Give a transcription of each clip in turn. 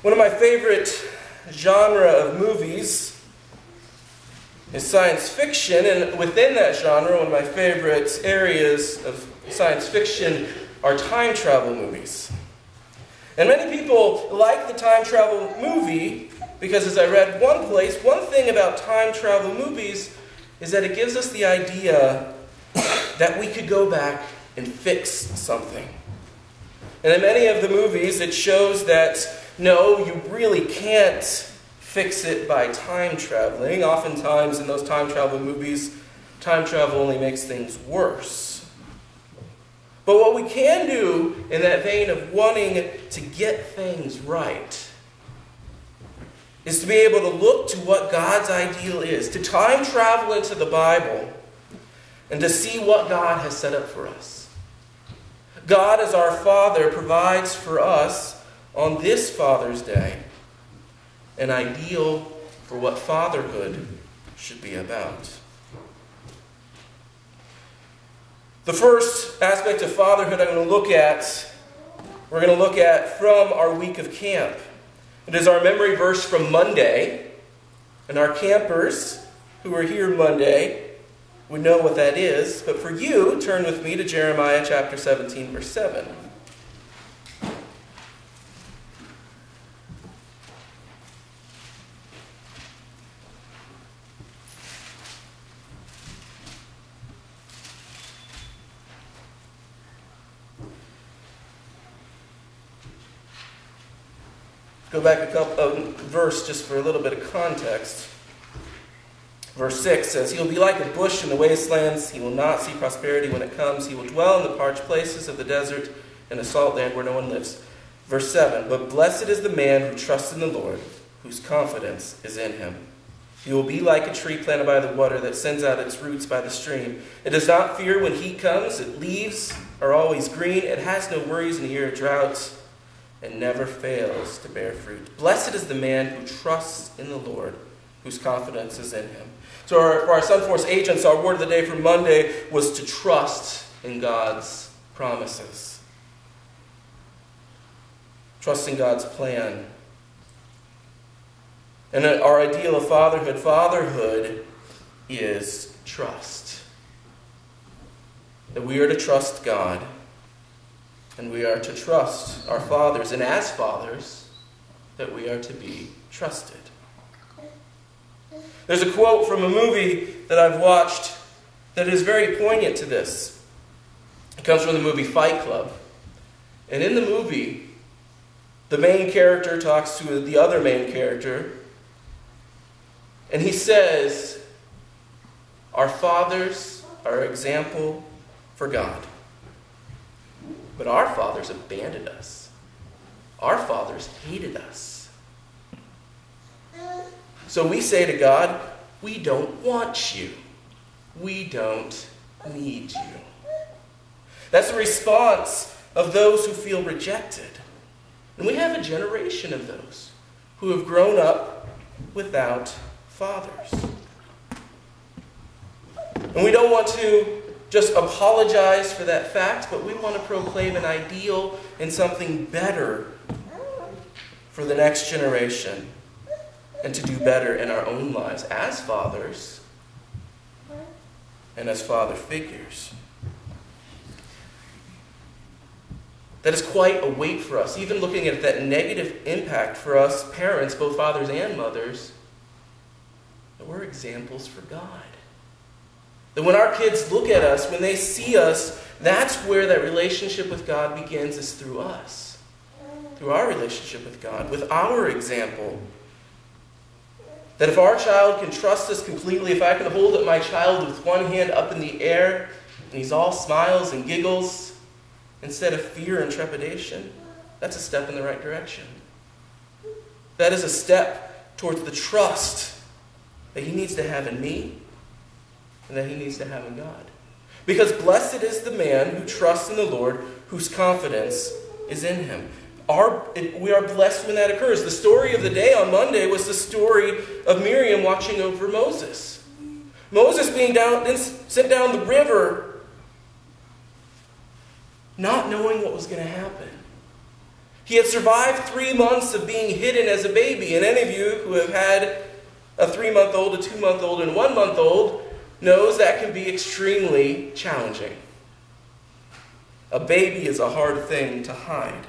One of my favorite genre of movies is science fiction, and within that genre, one of my favorite areas of science fiction are time travel movies. And many people like the time travel movie because, as I read one place, one thing about time travel movies is that it gives us the idea that we could go back and fix something. And in many of the movies, it shows that, no, you really can't fix it by time traveling. Oftentimes in those time travel movies, time travel only makes things worse. But what we can do in that vein of wanting to get things right is to be able to look to what God's ideal is, to time travel into the Bible and to see what God has set up for us. God, as our Father, provides for us on this Father's Day an ideal for what fatherhood should be about. The first aspect of fatherhood we're going to look at from our week of camp. It is our memory verse from Monday, and our campers who were here Monday would know what that is. But for you, turn with me to Jeremiah chapter 17, verse 7. Go back a verse just for a little bit of context. Verse 6 says, "He will be like a bush in the wastelands. He will not see prosperity when it comes. He will dwell in the parched places of the desert and the salt land where no one lives." Verse 7, "But blessed is the man who trusts in the Lord, whose confidence is in him. He will be like a tree planted by the water that sends out its roots by the stream. It does not fear when heat comes. Its leaves are always green. It has no worries in the year of drought, and never fails to bear fruit. Blessed is the man who trusts in the Lord, whose confidence is in him." So for our Sunforce agents, our word of the day for Monday was to trust in God's promises. Trust in God's plan. And our ideal of fatherhood is trust. That we are to trust God, and we are to trust our fathers, and as fathers, that we are to be trusted. There's a quote from a movie that I've watched that is very poignant to this. It comes from the movie Fight Club. And in the movie, the main character talks to the other main character, and he says, "Our fathers are an example for God. But our fathers abandoned us. Our fathers hated us. So we say to God, we don't want you. We don't need you." That's the response of those who feel rejected. And we have a generation of those who have grown up without fathers. And we don't want to just apologize for that fact, but we want to proclaim an ideal and something better for the next generation, and to do better in our own lives as fathers and as father figures. That is quite a weight for us, even looking at that negative impact for us parents, both fathers and mothers, that we're examples for God. That when our kids look at us, when they see us, that's where that relationship with God begins, is through us. Through our relationship with God, with our example. That if our child can trust us completely, if I can hold up my child with one hand up in the air, and he's all smiles and giggles, instead of fear and trepidation, that's a step in the right direction. That is a step towards the trust that he needs to have in me, and that he needs to have in God. Because blessed is the man who trusts in the Lord, whose confidence is in him. We are blessed when that occurs. The story of the day on Monday was the story of Miriam watching over Moses. Moses being sent down the river, not knowing what was going to happen. He had survived 3 months of being hidden as a baby. And any of you who have had a 3-month-old, a 2-month-old, and 1-month-old knows that can be extremely challenging. A baby is a hard thing to hide.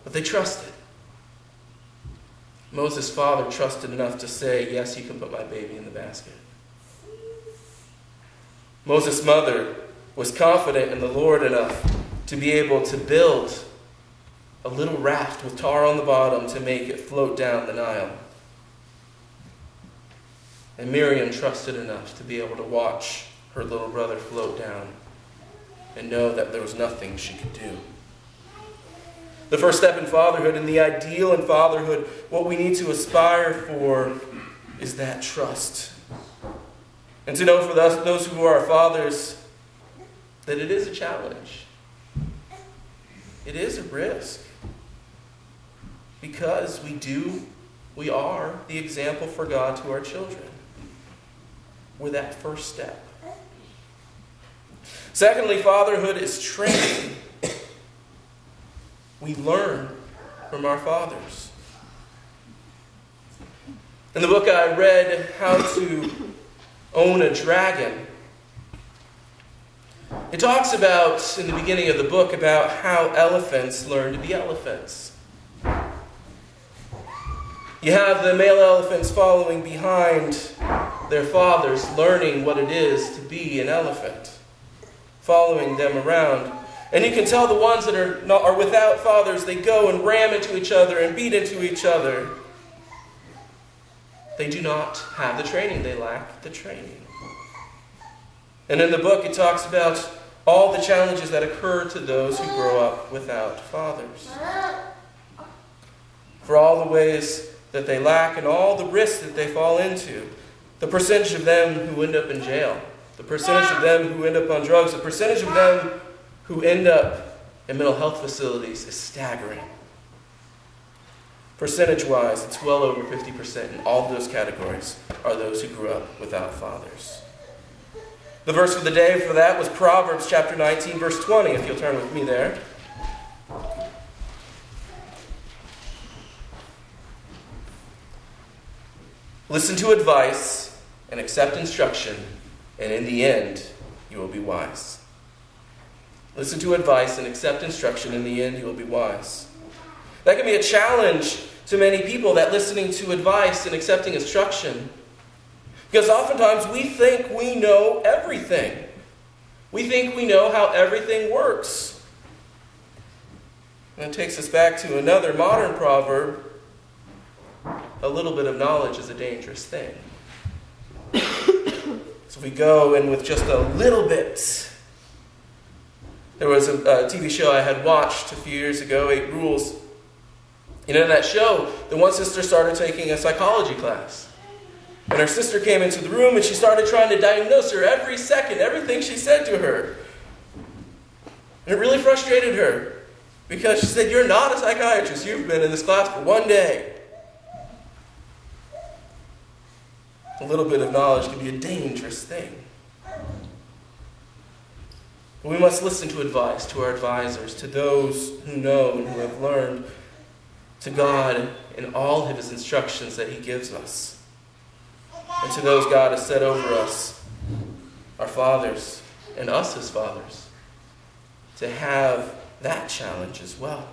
But they trusted. Moses' father trusted enough to say, yes, you can put my baby in the basket. Moses' mother was confident in the Lord enough to be able to build a little raft with tar on the bottom to make it float down the Nile. And Miriam trusted enough to be able to watch her little brother float down and know that there was nothing she could do. The first step in fatherhood, and the ideal in fatherhood, what we need to aspire for is that trust. And to know for those who are fathers that it is a challenge. It is a risk. Because we are the example for God to our children. We're that first step. Secondly, fatherhood is training. We learn from our fathers. In the book I read, How to Own a Dragon, it talks about, in the beginning of the book, about how elephants learn to be elephants. You have the male elephants following behind their fathers, learning what it is to be an elephant, following them around. And you can tell the ones that are without fathers, they go and ram into each other and beat into each other. They do not have the training. They lack the training. And in the book, it talks about all the challenges that occur to those who grow up without fathers. For all the ways that they lack and all the risks that they fall into. The percentage of them who end up in jail. The percentage of them who end up on drugs. The percentage of them who end up in mental health facilities is staggering. Percentage-wise, it's well over 50%, and all of those categories are those who grew up without fathers. The verse for the day for that was Proverbs chapter 19, verse 20, if you'll turn with me there. Listen to advice and accept instruction, and in the end, you will be wise. Listen to advice and accept instruction, and in the end, you will be wise. That can be a challenge to many people, that listening to advice and accepting instruction. Because oftentimes we think we know everything. We think we know how everything works. And it takes us back to another modern proverb. A little bit of knowledge is a dangerous thing. So we go in with just a little bit. There was a TV show I had watched a few years ago, 8 Rules. And in that show, the one sister started taking a psychology class. And her sister came into the room and she started trying to diagnose her every second, everything she said to her. And it really frustrated her. Because she said, "You're not a psychiatrist. You've been in this class for 1 day." A little bit of knowledge can be a dangerous thing. But we must listen to advice, to our advisors, to those who know and who have learned, to God in all of His instructions that He gives us, and to those God has set over us, our fathers, and us as fathers, to have that challenge as well.